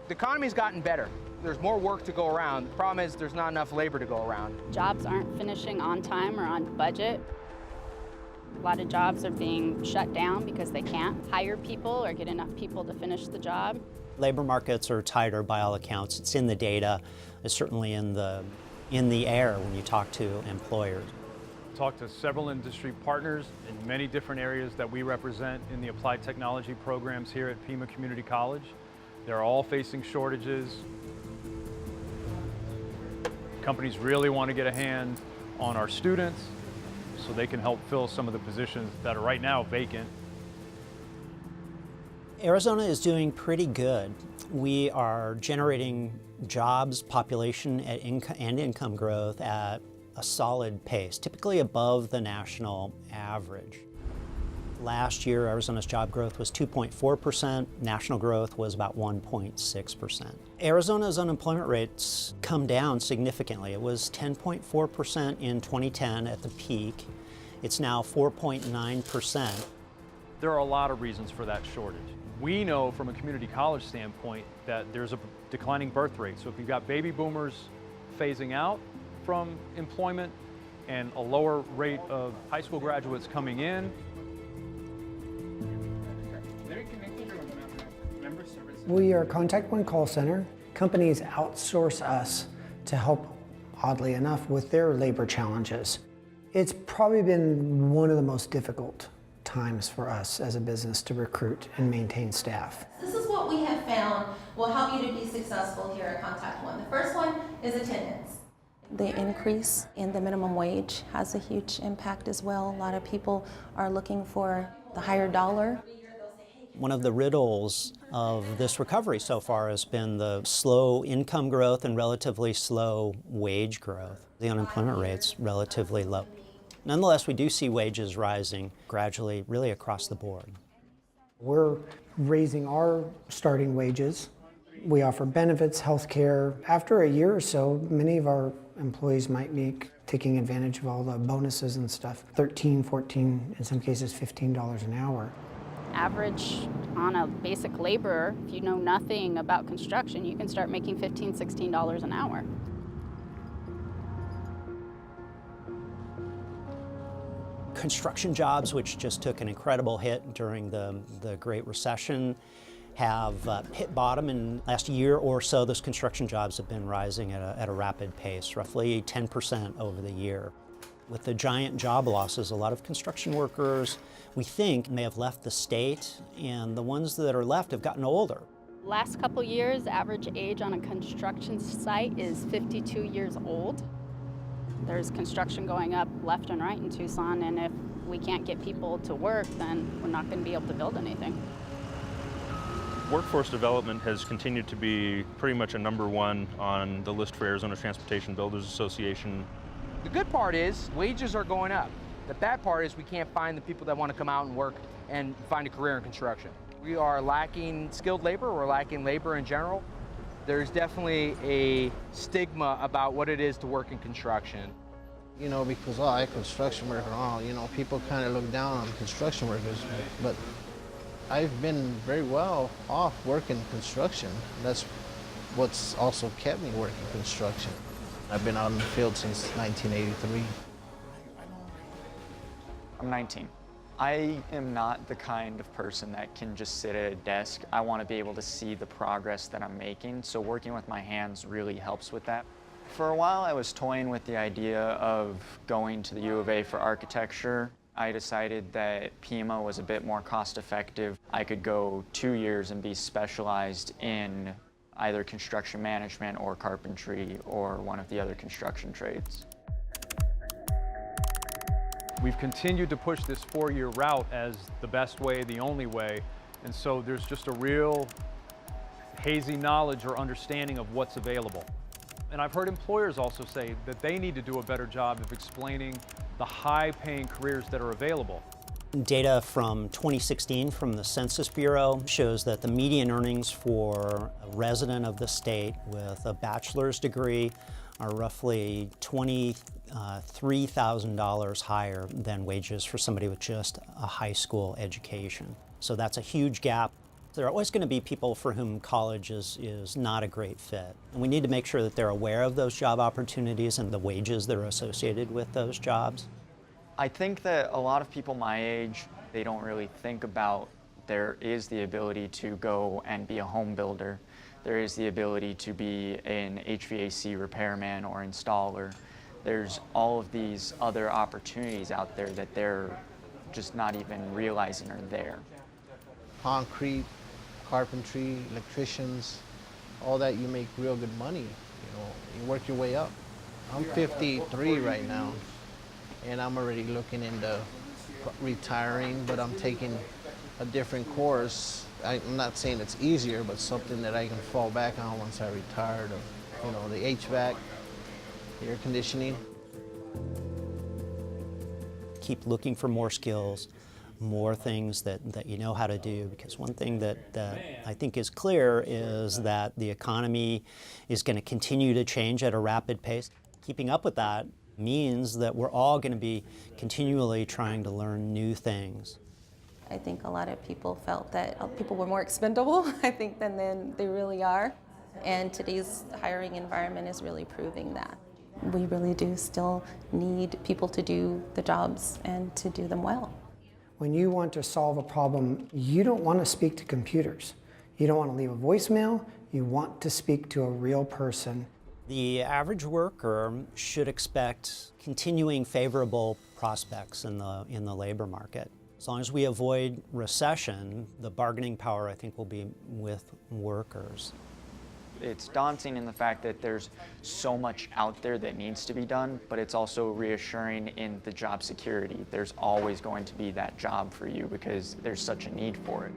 The economy's gotten better. There's more work to go around. The problem is there's not enough labor to go around. Jobs aren't finishing on time or on budget. A lot of jobs are being shut down because they can't hire people or get enough people to finish the job. Labor markets are tighter by all accounts. It's in the data. It's certainly in the air when you talk to employers. Talked to several industry partners in many different areas that we represent in the applied technology programs here at Pima Community College. They're all facing shortages. Companies really want to get a hand on our students so they can help fill some of the positions that are right now vacant. Arizona is doing pretty good. We are generating jobs, population, and income growth at a solid pace, typically above the national average. Last year, Arizona's job growth was 2.4%. National growth was about 1.6%. Arizona's unemployment rates come down significantly. It was 10.4% in 2010 at the peak. It's now 4.9%. There are a lot of reasons for that shortage. We know from a community college standpoint that there's a declining birth rate. So if you've got baby boomers phasing out from employment and a lower rate of high school graduates coming in, we are a Contact One call center. Companies outsource us to help, oddly enough, with their labor challenges. It's probably been one of the most difficult times for us as a business to recruit and maintain staff. This is what we have found will help you to be successful here at Contact One. The first one is attendance. The increase in the minimum wage has a huge impact as well. A lot of people are looking for the higher dollar. One of the riddles of this recovery so far has been the slow income growth and relatively slow wage growth. The unemployment rate's relatively low. Nonetheless, we do see wages rising gradually, really across the board. We're raising our starting wages. We offer benefits, health care. After a year or so, many of our employees might be taking advantage of all the bonuses and stuff. $13, $14, in some cases $15 an hour. Average on a basic laborer, if you know nothing about construction, you can start making $15, $16 an hour. Construction jobs, which just took an incredible hit during the Great Recession, have hit bottom in the last year or so. Those construction jobs have been rising at a rapid pace, roughly 10% over the year. With the giant job losses, a lot of construction workers, we think, may have left the state, and the ones that are left have gotten older. Last couple years, average age on a construction site is 52 years old. There's construction going up left and right in Tucson, and if we can't get people to work, then we're not going to be able to build anything. Workforce development has continued to be pretty much a #1 on the list for Arizona Transportation Builders Association. The good part is wages are going up. The bad part is we can't find the people that want to come out and work and find a career in construction. We are lacking skilled labor, we're lacking labor in general. There's definitely a stigma about what it is to work in construction. You know, because I construction worker, people kind of look down on construction workers, but I've been very well off working construction. That's what's also kept me working construction. I've been out in the field since 1983. I'm 19. I am not the kind of person that can just sit at a desk. I want to be able to see the progress that I'm making, so working with my hands really helps with that. For a while, I was toying with the idea of going to the U of A for architecture. I decided that Pima was a bit more cost-effective. I could go 2 years and be specialized in either construction management or carpentry or one of the other construction trades. we've continued to push this 4-year route as the best way, the only way, and so there's just a real hazy knowledge or understanding of what's available. And I've heard employers also say that they need to do a better job of explaining the high-paying careers that are available. Data from 2016 from the Census Bureau shows that the median earnings for a resident of the state with a bachelor's degree are roughly $23,000 higher than wages for somebody with just a high school education. So that's a huge gap. There are always going to be people for whom college is not a great fit. And we need to make sure that they're aware of those job opportunities and the wages that are associated with those jobs. I think that a lot of people my age, they don't really think about there is the ability to go and be a home builder. There is the ability to be an HVAC repairman or installer. There's all of these other opportunities out there that they're just not even realizing are there. Concrete, carpentry, electricians, all that, you make real good money. You know, you work your way up. I'm 53 right now, and I'm already looking into retiring, but I'm taking a different course. I'm not saying it's easier, but something that I can fall back on once I retired of, you know, the HVAC, air conditioning. Keep looking for more skills, more things that you know how to do, because one thing that I think is clear is that the economy is going to continue to change at a rapid pace. Keeping up with that means that we're all going to be continually trying to learn new things. I think a lot of people felt that people were more expendable, I think, than they really are. And today's hiring environment is really proving that. We really do still need people to do the jobs and to do them well. When you want to solve a problem, you don't want to speak to computers. You don't want to leave a voicemail. You want to speak to a real person. The average worker should expect continuing favorable prospects in the labor market. As long as we avoid recession, the bargaining power, I think, will be with workers. It's daunting in the fact that there's so much out there that needs to be done, but it's also reassuring in the job security. There's always going to be that job for you because there's such a need for it.